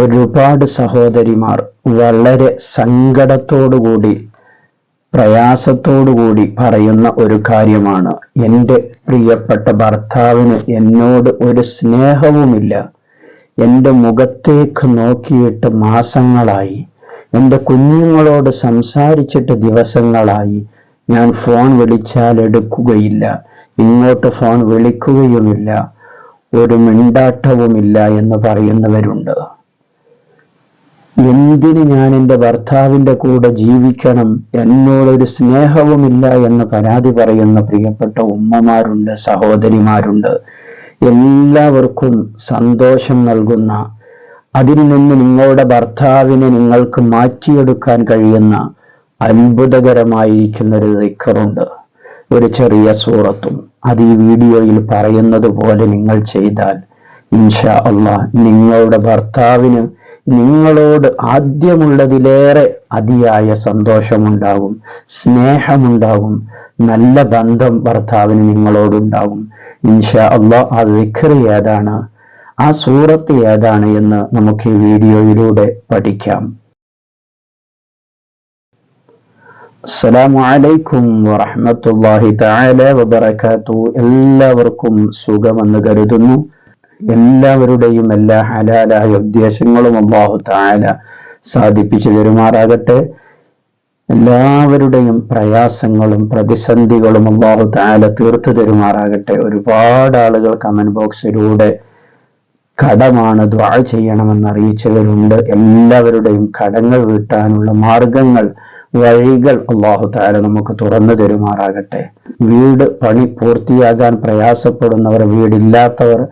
ഒരുപാട് സഹോദരിമാർ വളരെ സങ്കടത്തോടുകൂടി പ്രയാസത്തോടുകൂടി പറയുന്ന ഒരു കാര്യമാണ്, എൻ്റെ പ്രിയപ്പെട്ട ഭർത്താവിന് എന്നോട് ഒരു സ്നേഹവുമില്ല. എൻ്റെ മുഖത്തേക്ക് നോക്കിയിട്ട് മാസങ്ങളായി, എൻ്റെ കുഞ്ഞുങ്ങളോട് സംസാരിച്ചിട്ട് ദിവസങ്ങളായി, ഞാൻ ഫോൺ വിളിച്ചാൽ എടുക്കുകയില്ല, ഇങ്ങോട്ട് ഫോൺ വിളിക്കുകയുമില്ല, ഒരു മിണ്ടാട്ടവുമില്ല എന്ന് പറയുന്നവരുണ്ട്. എന്തിന് ഞാൻ എൻ്റെ ഭർത്താവിൻ്റെ കൂടെ ജീവിക്കണം, എന്നോടൊരു സ്നേഹവുമില്ല എന്ന് പരാതി പറയുന്ന പ്രിയപ്പെട്ട ഉമ്മമാരുണ്ട്, സഹോദരിമാരുണ്ട്. എല്ലാവർക്കും സന്തോഷം നൽകുന്ന, അതിൽ നിന്ന് നിങ്ങളുടെ ഭർത്താവിനെ നിങ്ങൾക്ക് മാറ്റിയെടുക്കാൻ കഴിയുന്ന അത്ഭുതകരമായിരിക്കുന്ന ഒരു ദിക്റുണ്ട്, ഒരു ചെറിയ സൂറത്തും. അത് ഈ വീഡിയോയിൽ പറയുന്നത് പോലെ നിങ്ങൾ ചെയ്താൽ ഇൻഷാ അല്ലാഹ് നിങ്ങളുടെ ഭർത്താവിന് നിങ്ങളോട് ആദ്യമുള്ളതിലേറെ അതിയായ സന്തോഷമുണ്ടാകും, സ്നേഹമുണ്ടാകും, നല്ല ബന്ധം ഭർത്താവിന് നിങ്ങളോടുണ്ടാകും. ഇൻഷാ അല്ലാഹ് ആ ദിക്ർ ഏതാണ്, ആ സൂറത്ത് ഏതാണ് എന്ന് നമുക്ക് ഈ വീഡിയോയിലൂടെ പഠിക്കാം. അസ്സലാമു അലൈക്കും വറഹ്മത്തുള്ളാഹി തആല വബറകാതുഹു. എല്ലാവർക്കും സുഖമെന്ന് കരുതുന്നു. എല്ലാവരുടെയും എല്ലാ ഹലാലായ ഉദ്ദേശങ്ങളും അല്ലാഹു തആല സാധിപ്പിച്ചു തരുമാറാകട്ടെ. എല്ലാവരുടെയും പ്രയാസങ്ങളും പ്രതിസന്ധികളും അല്ലാഹു തആല തീർത്തു തരുമാറാകട്ടെ. ഒരുപാട് ആളുകൾ കമന്റ് ബോക്സിലൂടെ കടമാണ്, ദുആ ചെയ്യണമെന്ന് അറിയിച്ചവരുണ്ട്. എല്ലാവരുടെയും കടങ്ങൾ വീട്ടാനുള്ള മാർഗങ്ങൾ, വഴികൾ അല്ലാഹു തആല നമുക്ക് തുറന്നു തരുമാറാകട്ടെ. വീട് പണി പൂർത്തിയാകാൻ പ്രയാസപ്പെടുന്നവർ, വീടില്ലാത്തവർ,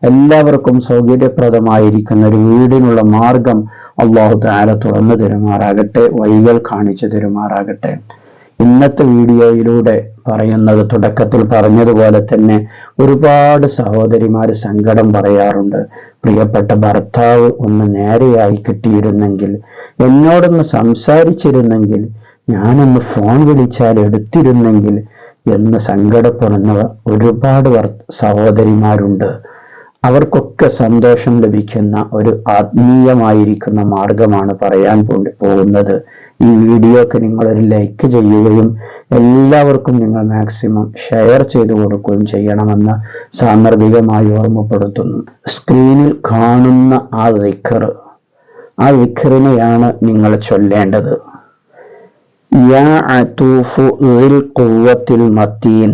എല്ലാവർക്കും സൗകര്യപ്രദമായിരിക്കുന്ന ഒരു വീടിനുള്ള മാർഗം അല്ലാഹു തആല തുറന്നു തരുമാറാകട്ടെ, വഴികൾ കാണിച്ചു തരുമാറാകട്ടെ. ഇന്നത്തെ വീഡിയോയിലൂടെ പറയുന്നത്, തുടക്കത്തിൽ പറഞ്ഞതുപോലെ തന്നെ ഒരുപാട് സഹോദരിമാർ സങ്കടം പറയാറുണ്ട്. പ്രിയപ്പെട്ട ഭർത്താവ് ഒന്ന് നേരെയായി കിട്ടിയിരുന്നെങ്കിൽ, എന്നോടൊന്ന് സംസാരിച്ചിരുന്നെങ്കിൽ, ഞാനൊന്ന് ഫോൺ വിളിച്ചാൽ എടുത്തിരുന്നെങ്കിൽ എന്ന് സങ്കടപ്പെടുന്ന ഒരുപാട് സഹോദരിമാരുണ്ട്. അവർക്കൊക്കെ സന്തോഷം ലഭിക്കുന്ന ഒരു ആത്മീയമായിരിക്കുന്ന മാർഗമാണ് പറയാൻ പോകുന്നത്. ഈ വീഡിയോക്ക് നിങ്ങളൊരു ലൈക്ക് ചെയ്യുകയും എല്ലാവർക്കും നിങ്ങൾ മാക്സിമം ഷെയർ ചെയ്തു കൊടുക്കുകയും ചെയ്യണമെന്ന് സാന്ദർഭികമായി ഓർമ്മപ്പെടുത്തുന്നു. സ്ക്രീനിൽ കാണുന്ന ആ ദിക്റിനെയാണ് നിങ്ങൾ ചൊല്ലേണ്ടത്. യാ അതൂഫു ദിൽ ഖുവ്വത്തിൽ മതീൻ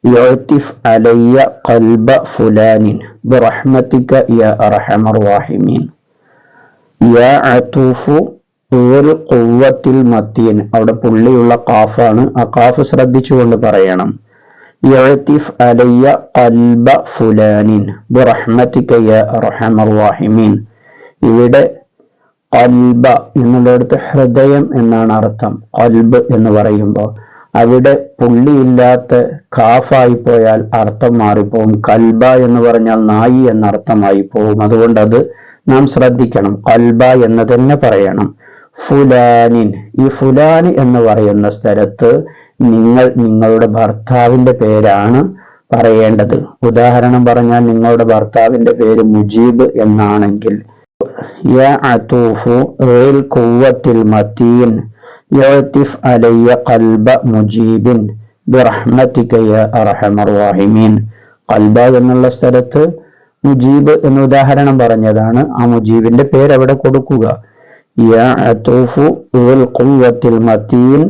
യുഅ്തിഫ് അലയ്യ ഖൽബ ഫുലാനിൻ ബിറഹ്മതിക യാ അർഹമർ റഹീമീൻ. യാ അതൂഫു ദിൽ ഖുവ്വത്തിൽ മതീൻ, അവിടെ പുള്ളിയുള്ള ഖാഫാണ്, ആ ഖാഫ് ശ്രദ്ധിച്ചുകൊണ്ട് പറയണം. യുഅ്തിഫ് അലയ്യ ഖൽബ ഫുലാനിൻ ബിറഹ്മതിക യാ അർഹമർ റഹീമീൻ. ഇവിടെ ഖൽബ എന്നുള്ളിടത്ത് ഹൃദയം എന്നാണ് അർത്ഥം. ഖൽബ് എന്ന് പറയുമ്പോൾ അവിടെ പുള്ളിയില്ലാത്ത ഖാഫായി പോയാൽ അർത്ഥം മാറിപ്പോവും. കൽബ എന്ന് പറഞ്ഞാൽ നായി എന്ന അർത്ഥമായി പോവും. അതുകൊണ്ട് അത് നാം ശ്രദ്ധിക്കണം. ഖൽബ എന്ന് തന്നെ പറയണം. ഫുലാനിൻ, ഈ ഫുലാൻ എന്ന് പറയുന്ന സ്ഥലത്ത് നിങ്ങൾ നിങ്ങളുടെ ഭർത്താവിന്റെ പേരാണ് പറയേണ്ടത്. ഉദാഹരണം പറഞ്ഞാൽ നിങ്ങളുടെ ഭർത്താവിന്റെ പേര് മുജീബ് എന്നാണെങ്കിൽ യാ അതൂഫു ദിൽ ഖുവ്വത്തിൽ മതീൻ യുഅ്തിഫ് അലയ്യ ഖൽബ മുജീബിൻ ബിറഹ്മതിക യാ അർഹമർ റഹീമീൻ. ഖൽബ എന്നുള്ള സ്ഥലത്ത് മുജീബ് എന്ന് ഉദാഹരണം പറഞ്ഞതാണ്. ആ മുജീബിന്റെ പേര് അവിടെ കൊടുക്കുക. യാ അതൂഫു ദിൽ ഖുവ്വത്തിൽ മതീൻ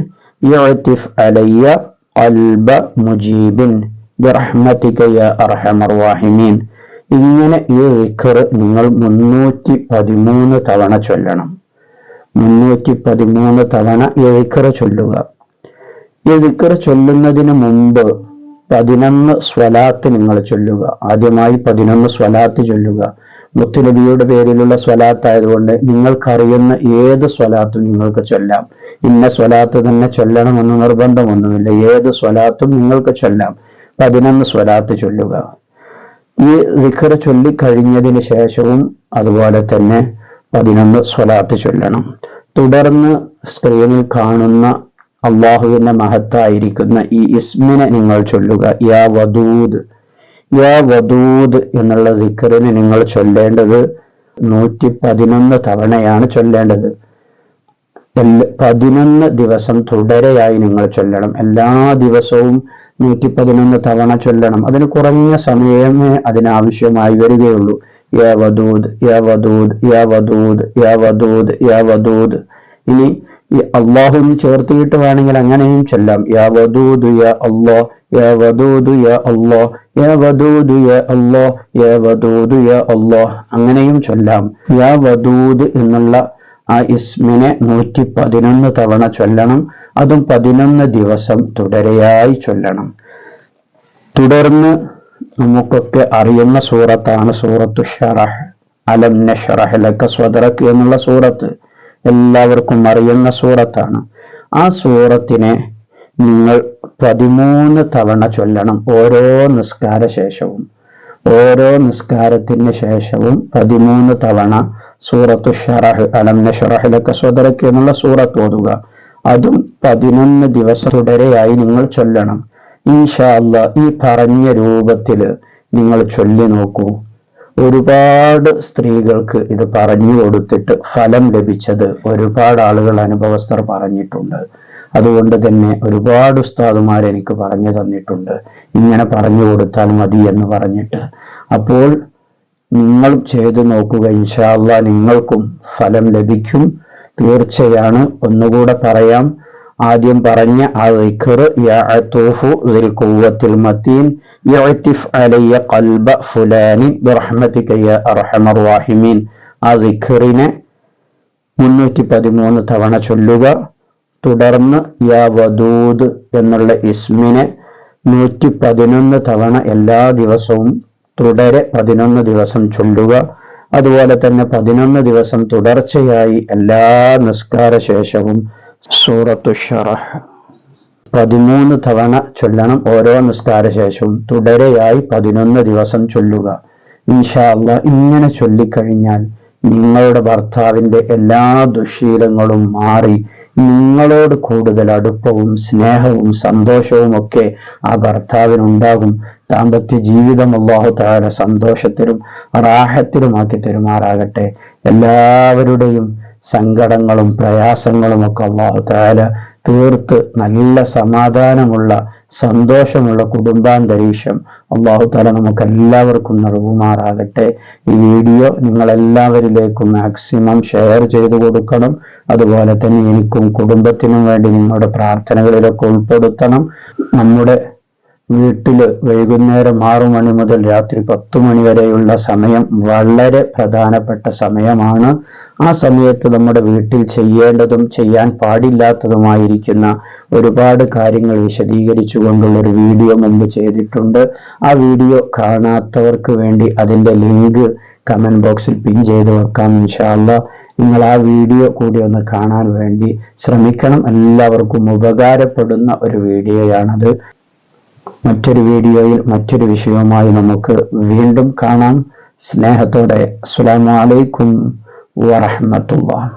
യുഅ്തിഫ് അലയ്യ ഖൽബ മുജീബിൻ ബിറഹ്മതിക യാ അർഹമർ റഹീമീൻ. ഇങ്ങനെ ഈ ദിക്ർ നിങ്ങൾ 313 തവണ ചൊല്ലണം. 313 തവണ ഈ ദിക്ർ ചൊല്ലുക. ഈ ദിക്ർ ചൊല്ലുന്നതിന് മുമ്പ് 11 സ്വലാത്ത് നിങ്ങൾ ചൊല്ലുക. ആദ്യമായി 11 സ്വലാത്ത് ചൊല്ലുക. മുത്തുനബിയുടെ പേരിലുള്ള സ്വലാത്ത് ആയതുകൊണ്ട് നിങ്ങൾക്കറിയുന്ന ഏത് സ്വലാത്തും നിങ്ങൾക്ക് ചൊല്ലാം. ഇന്ന സ്വലാത്ത് തന്നെ ചൊല്ലണമെന്ന് നിർബന്ധമൊന്നുമില്ല. ഏത് സ്വലാത്തും നിങ്ങൾക്ക് ചൊല്ലാം. 11 സ്വലാത്ത് ചൊല്ലുക. ഈ ദിക്ർ ചൊല്ലിക്കഴിഞ്ഞതിന് ശേഷവും അതുപോലെ തന്നെ 11 സ്വലാത്ത് ചൊല്ലണം. തുടർന്ന് സ്ക്രീനിൽ കാണുന്ന അള്ളാഹുവിന്റെ മഹത്തായിരിക്കുന്ന ഈ ഇസ്മിനെ നിങ്ങൾ ചൊല്ലുക. യാ വദൂദ്, യാ വദൂദ് എന്നുള്ള ദിക്റിന് നിങ്ങൾ ചൊല്ലേണ്ടത് 111 തവണയാണ് ചൊല്ലേണ്ടത്. 11 ദിവസം തുടരെയായി നിങ്ങൾ ചൊല്ലണം. എല്ലാ ദിവസവും 111 തവണ ചൊല്ലണം. അതിന് കുറഞ്ഞ സമയമേ അതിനാവശ്യമായി വരികയുള്ളൂ. യാ വദൂദ് യാ വദൂദ് യാ വദൂദ് യാ വദൂദ് യാ വദൂദ്. ഇനി ഈ അള്ളാഹുവിന് ചേർത്തിയിട്ട് വേണമെങ്കിൽ അങ്ങനെയും ചൊല്ലാം. യാ വദൂദ് യാ അല്ലാഹ് യാ വദൂദ് യാ അല്ലാഹ് യാ വദൂദ് യാ അല്ലാഹ് യാ വദൂദ് യാ അല്ലാഹ് അങ്ങനെയും ചൊല്ലാം. യാ വദൂദ് എന്നുള്ള ആ ഇസ്മിനെ 111 തവണ ചൊല്ലണം. അതും 11 ദിവസം തുടരെയായി ചൊല്ലണം. തുടർന്ന് നമുക്കൊക്കെ അറിയുന്ന സൂറത്താണ് സൂറത്തു ശറഹ്. അലം നശ്റഹ് ലക സ്വദ്റക എന്നുള്ള സൂറത്ത് എല്ലാവർക്കും അറിയുന്ന സൂറത്താണ്. ആ സൂറത്തിനെ നിങ്ങൾ 13 തവണ ചൊല്ലണം. ഓരോ നിസ്കാര ശേഷവും, ഓരോ നിസ്കാരത്തിന് ശേഷവും 13 തവണ സൂറത്തു ശറഹ് അലം നശ്റഹ് ലക സ്വദ്റക എന്നുള്ള സൂറത്ത് ഓതുക. അതും 11 ദിവസം തുടരെയായി നിങ്ങൾ ചൊല്ലണം. ഇൻഷാ അല്ലാഹ് ഈ പറഞ്ഞ രൂപത്തിൽ നിങ്ങൾ ചൊല്ലി നോക്കൂ. ഒരുപാട് സ്ത്രീകൾക്ക് ഇത് പറഞ്ഞു കൊടുത്തിട്ട് ഫലം ലഭിച്ചത് ഒരുപാട് ആളുകൾ അനുഭവസ്ഥർ പറഞ്ഞിട്ടുണ്ട്. അതുകൊണ്ട് തന്നെ ഒരുപാട് ഉസ്താദുമാർ എനിക്ക് പറഞ്ഞു തന്നിട്ടുണ്ട്, ഇങ്ങനെ പറഞ്ഞു കൊടുത്താൽ മതി എന്ന് പറഞ്ഞിട്ട്. അപ്പോൾ നിങ്ങൾ ചെയ്തു നോക്കുക. ഇൻഷാ അല്ലാഹ് നിങ്ങൾക്കും ഫലം ലഭിക്കും, തീർച്ചയാണ്. ഒന്നുകൂടെ പറയാം. ആദ്യം പറഞ്ഞ ആ ദിക്ർ യാ അതൂഫു ദിൽ ഖുവ്വത്തിൽ മതീൻ യഅതിഫ് അലയ്യ ഖൽബ ഫുലാനി ബിറഹ്മതിക യാ അർഹമർ റഹീമീൻ. ആ ദിക്റിനെ 313 തവണ ചൊല്ലുക. തുടർന്ന് യാ വദൂദ് എന്നുള്ള ഇസ്മിനെ 111 തവണ എല്ലാ ദിവസവും തുടരെ 11 ദിവസം ചൊല്ലുക. അതുപോലെ തന്നെ 11 ദിവസം തുടർച്ചയായി എല്ലാ നിസ്കാര ശേഷവും സൂറത്തു ശറഹ് 13 തവണ ചൊല്ലണം. ഓരോ നിസ്കാര ശേഷവും തുടരെയായി 11 ദിവസം ചൊല്ലുക. ഇൻഷാ അല്ലാഹ് ഇങ്ങനെ ചൊല്ലിക്കഴിഞ്ഞാൽ നിങ്ങളുടെ ഭർത്താവിന്റെ എല്ലാ ദുശ്ശീലങ്ങളും മാറി നിങ്ങളോട് കൂടുതൽ അടുപ്പവും സ്നേഹവും സന്തോഷവും ഒക്കെ ആ ഭർത്താവിനുണ്ടാകും. ദാമ്പത്യ ജീവിതം അല്ലാഹു തആല സന്തോഷത്തിലും റാഹത്തിലുമാക്കി തരുമാറാകട്ടെ. എല്ലാവരുടെയും സങ്കടങ്ങളും പ്രയാസങ്ങളും ഒക്കെ അല്ലാഹു തആല തീർത്ത് നല്ല സമാധാനമുള്ള സന്തോഷമുള്ള കുടുംബാന്തരീക്ഷം അല്ലാഹു തആല നമുക്ക് എല്ലാവർക്കും നൽകുമാറാകട്ടെ. ഈ വീഡിയോ നിങ്ങളെല്ലാവരിലേക്കും മാക്സിമം ഷെയർ ചെയ്തു കൊടുക്കണം. അതുപോലെ തന്നെ എനിക്കും കുടുംബത്തിനും വേണ്ടി നിങ്ങളുടെ പ്രാർത്ഥനകളിലൊക്കെ ഉൾപ്പെടുത്തണം. നമ്മുടെ വീട്ടില് വൈകുന്നേരം 6 മണി മുതൽ രാത്രി 10 മണി വരെയുള്ള സമയം വളരെ പ്രധാനപ്പെട്ട സമയമാണ്. ആ സമയത്ത് നമ്മുടെ വീട്ടിൽ ചെയ്യേണ്ടതും ചെയ്യാൻ പാടില്ലാത്തതുമായിരിക്കുന്ന ഒരുപാട് കാര്യങ്ങൾ വിശദീകരിച്ചുകൊണ്ടുള്ള ഒരു വീഡിയോ മുമ്പ് ചെയ്തിട്ടുണ്ട്. ആ വീഡിയോ കാണാത്തവർക്ക് വേണ്ടി അതിന്റെ ലിങ്ക് കമന്റ് ബോക്സിൽ പിൻ ചെയ്ത് വെക്കാം. ഇൻഷാ അല്ലാഹ് നിങ്ങൾ ആ വീഡിയോ കൂടി ഒന്ന് കാണാൻ വേണ്ടി ശ്രമിക്കണം. എല്ലാവർക്കും ഉപകാരപ്പെടുന്ന ഒരു വീഡിയോയാണത്. മറ്റൊരു വീഡിയോയിൽ മറ്റൊരു വിഷയവുമായി നമുക്ക് വീണ്ടും കാണാം. സ്നേഹത്തോടെ അസ്സലാമു അലൈക്കും വറഹ്മത്തുള്ളാഹി.